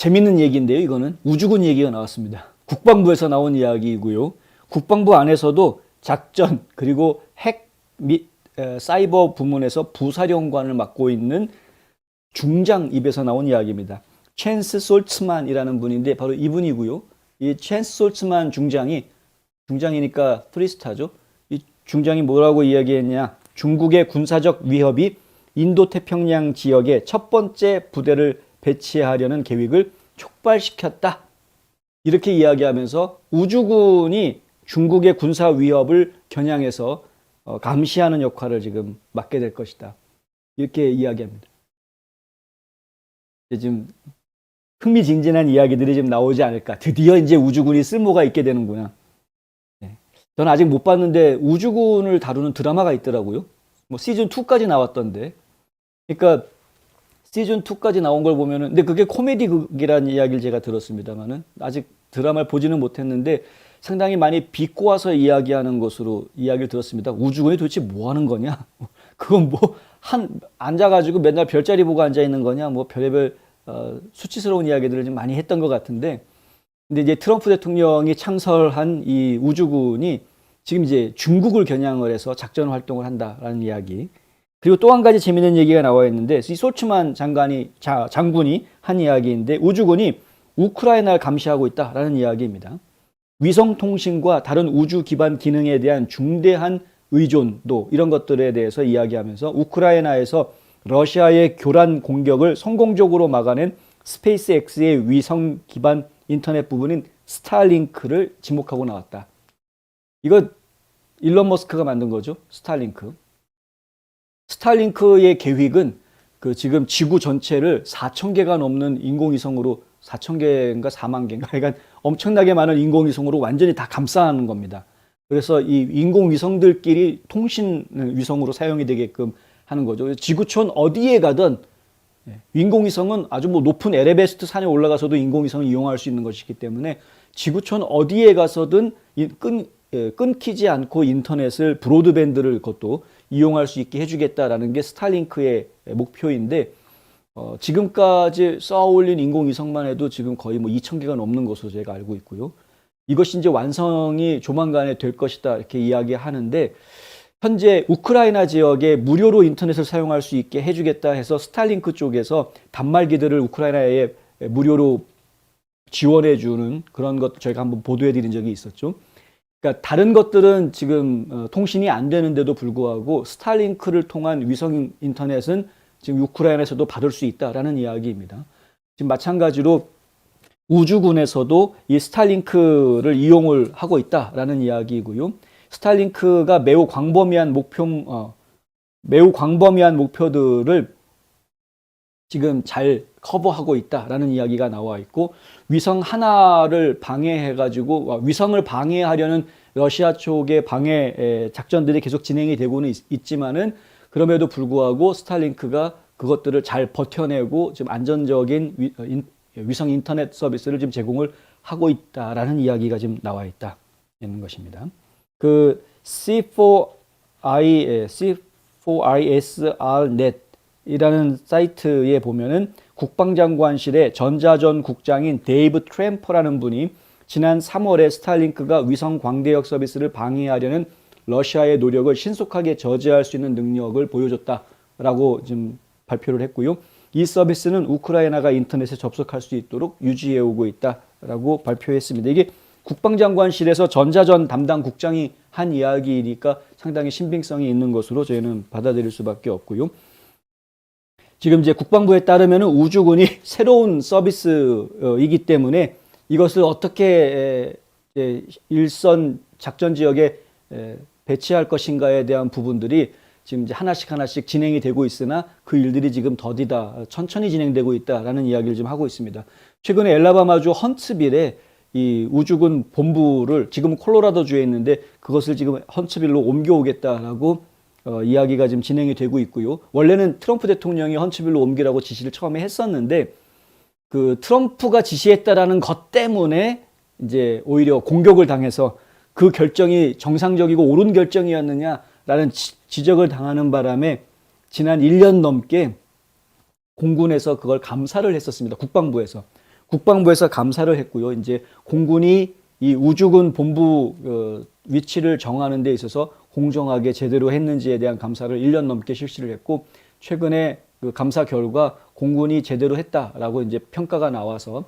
재밌는 얘기인데요. 이거는 우주군 얘기가 나왔습니다. 국방부에서 나온 이야기이고요. 국방부 안에서도 작전 그리고 핵 및 사이버 부문에서 부사령관을 맡고 있는 중장 입에서 나온 이야기입니다. 챈스 솔츠만이라는 분인데 바로 이분이고요. 이 챈스 솔츠만 중장이니까 프리스타죠. 이 중장이 뭐라고 이야기했냐? 중국의 군사적 위협이 인도태평양 지역에 첫 번째 부대를 배치하려는 계획을 촉발시켰다. 이렇게 이야기하면서 우주군이 중국의 군사 위협을 겨냥해서 감시하는 역할을 지금 맡게 될 것이다. 이렇게 이야기합니다. 지금 흥미진진한 이야기들이 지금 나오지 않을까. 드디어 이제 우주군이 쓸모가 있게 되는구나. 네. 저는 아직 못 봤는데 우주군을 다루는 드라마가 있더라고요. 뭐 시즌 2까지 나왔던데. 그러니까 시즌 2까지 나온 걸 보면은, 근데 그게 코미디극이라는 이야기를 제가 들었습니다만은 아직 드라마를 보지는 못했는데 상당히 많이 비꼬아서 이야기하는 것으로 이야기를 들었습니다. 우주군이 도대체 뭐 하는 거냐? 그건 뭐 앉아가지고 맨날 별자리 보고 앉아 있는 거냐? 뭐 별의별 수치스러운 이야기들을 좀 많이 했던 것 같은데, 근데 이제 트럼프 대통령이 창설한 이 우주군이 지금 이제 중국을 겨냥을 해서 작전 활동을 한다라는 이야기. 그리고 또 한 가지 재미있는 얘기가 나와 있는데, 이 솔츠만 장군이 한 이야기인데, 우주군이 우크라이나를 감시하고 있다라는 이야기입니다. 위성 통신과 다른 우주 기반 기능에 대한 중대한 의존도, 이런 것들에 대해서 이야기하면서 우크라이나에서 러시아의 교란 공격을 성공적으로 막아낸 스페이스X의 위성 기반 인터넷 부분인 스타링크를 지목하고 나왔다. 이거 일론 머스크가 만든 거죠. 스타링크의 계획은 그 지금 지구 전체를 4,000개가 넘는 인공위성으로, 4,000개인가 4만 개인가, 그러니까 엄청나게 많은 인공위성으로 완전히 다 감싸는 겁니다. 그래서 이 인공위성들끼리 통신 위성으로 사용이 되게끔 하는 거죠. 지구촌 어디에 가든 인공위성은 아주 뭐 높은 에베레스트 산에 올라가서도 인공위성을 이용할 수 있는 것이기 때문에 지구촌 어디에 가서든 끊기지 않고 인터넷을, 브로드밴드를 그것도 이용할 수 있게 해주겠다라는 게 스타링크의 목표인데, 지금까지 쌓아 올린 인공위성만 해도 지금 거의 뭐 2,000개가 넘는 것으로 제가 알고 있고요. 이것이 이제 완성이 조만간에 될 것이다 이렇게 이야기하는데, 현재 우크라이나 지역에 무료로 인터넷을 사용할 수 있게 해주겠다 해서 스타링크 쪽에서 단말기들을 우크라이나에 무료로 지원해주는 그런 것 저희가 한번 보도해드린 적이 있었죠. 그러니까 다른 것들은 지금 통신이 안 되는데도 불구하고 스타링크를 통한 위성 인터넷은 지금 우크라이나에서도 받을 수 있다라는 이야기입니다. 지금 마찬가지로 우주군에서도 이 스타링크를 이용을 하고 있다라는 이야기이고요. 스타링크가 매우 광범위한 목표들을 지금 잘 커버하고 있다라는 이야기가 나와 있고, 위성 하나를 방해해가지고 위성을 방해하려는 러시아 쪽의 방해 작전들이 계속 진행이 되고는 있지만은, 그럼에도 불구하고 스타링크가 그것들을 잘 버텨내고 지금 안전적인 위성 인터넷 서비스를 지금 제공을 하고 있다라는 이야기가 지금 나와 있는 것입니다. 그 C4ISRnet 이라는 사이트에 보면은 국방장관실의 전자전 국장인 데이브 트램퍼라는 분이 지난 3월에 스타링크가 위성 광대역 서비스를 방해하려는 러시아의 노력을 신속하게 저지할 수 있는 능력을 보여줬다라고 지금 발표를 했고요. 이 서비스는 우크라이나가 인터넷에 접속할 수 있도록 유지해오고 있다라고 발표했습니다. 이게 국방장관실에서 전자전 담당 국장이 한 이야기니까 상당히 신빙성이 있는 것으로 저희는 받아들일 수밖에 없고요. 지금 이제 국방부에 따르면 우주군이 새로운 서비스이기 때문에 이것을 어떻게 일선 작전 지역에 배치할 것인가에 대한 부분들이 지금 이제 하나씩 진행이 되고 있으나 그 일들이 지금 더디다, 천천히 진행되고 있다라는 이야기를 좀 하고 있습니다. 최근에 엘라바마주 헌츠빌에 이 우주군 본부를, 지금 콜로라도주에 있는데 그것을 지금 헌츠빌로 옮겨오겠다라고 이야기가 지금 진행이 되고 있고요. 원래는 트럼프 대통령이 헌츠빌로 옮기라고 지시를 처음에 했었는데, 그 트럼프가 지시했다라는 것 때문에 이제 오히려 공격을 당해서 그 결정이 정상적이고 옳은 결정이었느냐라는 지적을 당하는 바람에 지난 1년 넘게 공군에서 그걸 감사를 했었습니다. 국방부에서. 국방부에서 감사를 했고요. 이제 공군이 이 우주군 본부 위치를 정하는 데 있어서 공정하게 제대로 했는지에 대한 감사를 1년 넘게 실시를 했고, 최근에 그 감사 결과 공군이 제대로 했다라고 이제 평가가 나와서,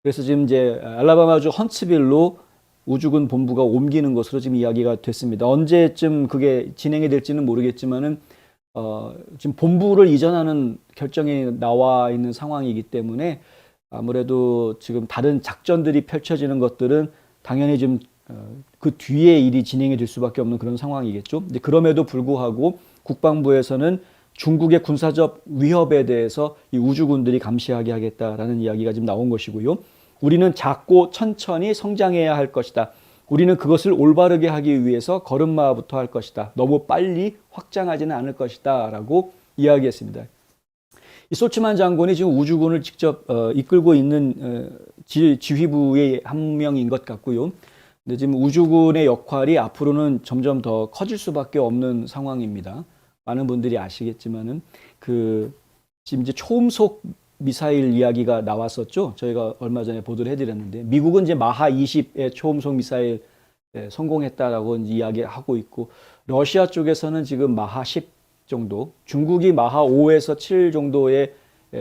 그래서 지금 이제 알라바마주 헌츠빌로 우주군 본부가 옮기는 것으로 지금 이야기가 됐습니다. 언제쯤 그게 진행이 될지는 모르겠지만은 지금 본부를 이전하는 결정이 나와 있는 상황이기 때문에 아무래도 지금 다른 작전들이 펼쳐지는 것들은 당연히 좀 그 뒤에 일이 진행이 될 수밖에 없는 그런 상황이겠죠. 근데 그럼에도 불구하고 국방부에서는 중국의 군사적 위협에 대해서 이 우주군들이 감시하게 하겠다라는 이야기가 지금 나온 것이고요. 우리는 작고 천천히 성장해야 할 것이다. 우리는 그것을 올바르게 하기 위해서 걸음마부터 할 것이다. 너무 빨리 확장하지는 않을 것이다. 라고 이야기했습니다. 이 솔츠만 장군이 지금 우주군을 직접 이끌고 있는 지휘부의 한 명인 것 같고요. 근데 지금 우주군의 역할이 앞으로는 점점 더 커질 수밖에 없는 상황입니다. 많은 분들이 아시겠지만은 지금 이제 초음속 미사일 이야기가 나왔었죠. 저희가 얼마 전에 보도를 해드렸는데, 미국은 이제 마하 20의 초음속 미사일 성공했다라고 이야기하고 있고, 러시아 쪽에서는 지금 마하 10 정도, 중국이 마하 5에서 7 정도의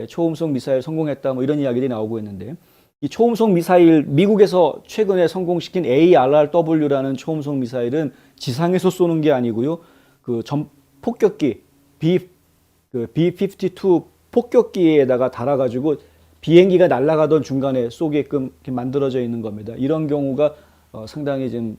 초음속 미사일 성공했다, 뭐 이런 이야기들이 나오고 있는데, 이 초음속 미사일, 미국에서 최근에 성공시킨 ARRW라는 초음속 미사일은 지상에서 쏘는 게 아니고요, 폭격기 B-52 폭격기에다가 달아가지고 비행기가 날아가던 중간에 쏘게끔 이렇게 만들어져 있는 겁니다. 이런 경우가 상당히 좀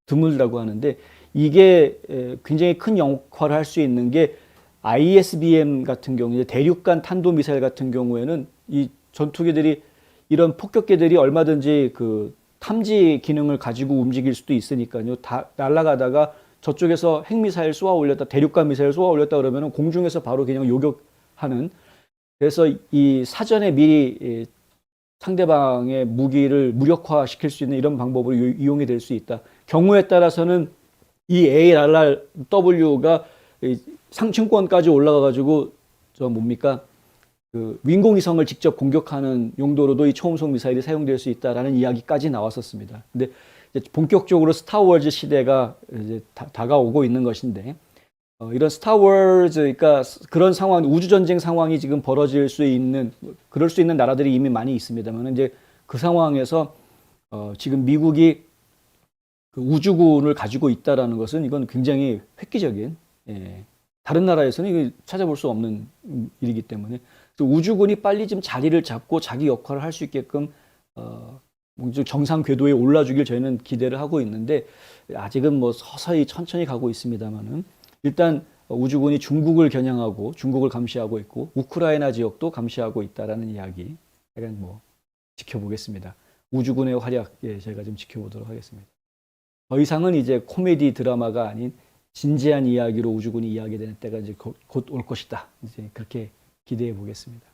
드물다고 하는데, 이게 굉장히 큰 역할을 할 수 있는 게 ISBM 같은 경우, 대륙간 탄도미사일 같은 경우에는 이 전투기들이, 이런 폭격기들이 얼마든지 그 탐지 기능을 가지고 움직일 수도 있으니까요. 다 날아가다가 저쪽에서 핵미사일 쏘아 올렸다, 대륙간 미사일 쏘아 올렸다 그러면 공중에서 바로 그냥 요격하는, 그래서 이 사전에 미리 상대방의 무기를 무력화시킬 수 있는 이런 방법으로 이용이 될 수 있다. 경우에 따라서는 이 ARRW가 상층권까지 올라가가지고 인공위성을 직접 공격하는 용도로도 이 초음속 미사일이 사용될 수 있다라는 이야기까지 나왔었습니다. 근데 이제 본격적으로 스타워즈 시대가 이제 다가오고 있는 것인데, 이런 스타워즈, 그러니까 그런 상황, 우주전쟁 상황이 지금 벌어질 수 있는, 그럴 수 있는 나라들이 이미 많이 있습니다만, 이제 그 상황에서 지금 미국이 그 우주군을 가지고 있다라는 것은 이건 굉장히 획기적인, 다른 나라에서는 이거 찾아볼 수 없는 일이기 때문에, 우주군이 빨리 좀 자리를 잡고 자기 역할을 할 수 있게끔 정상 궤도에 올라주길 저희는 기대를 하고 있는데, 아직은 뭐 서서히 천천히 가고 있습니다만은, 일단 우주군이 중국을 겨냥하고 중국을 감시하고 있고 우크라이나 지역도 감시하고 있다라는 이야기, 약간 뭐 지켜보겠습니다. 우주군의 활약, 저희가 좀 지켜보도록 하겠습니다. 더 이상은 이제 코미디 드라마가 아닌 진지한 이야기로 우주군이 이야기되는 때가 이제 곧 올 것이다. 이제 그렇게 기대해 보겠습니다.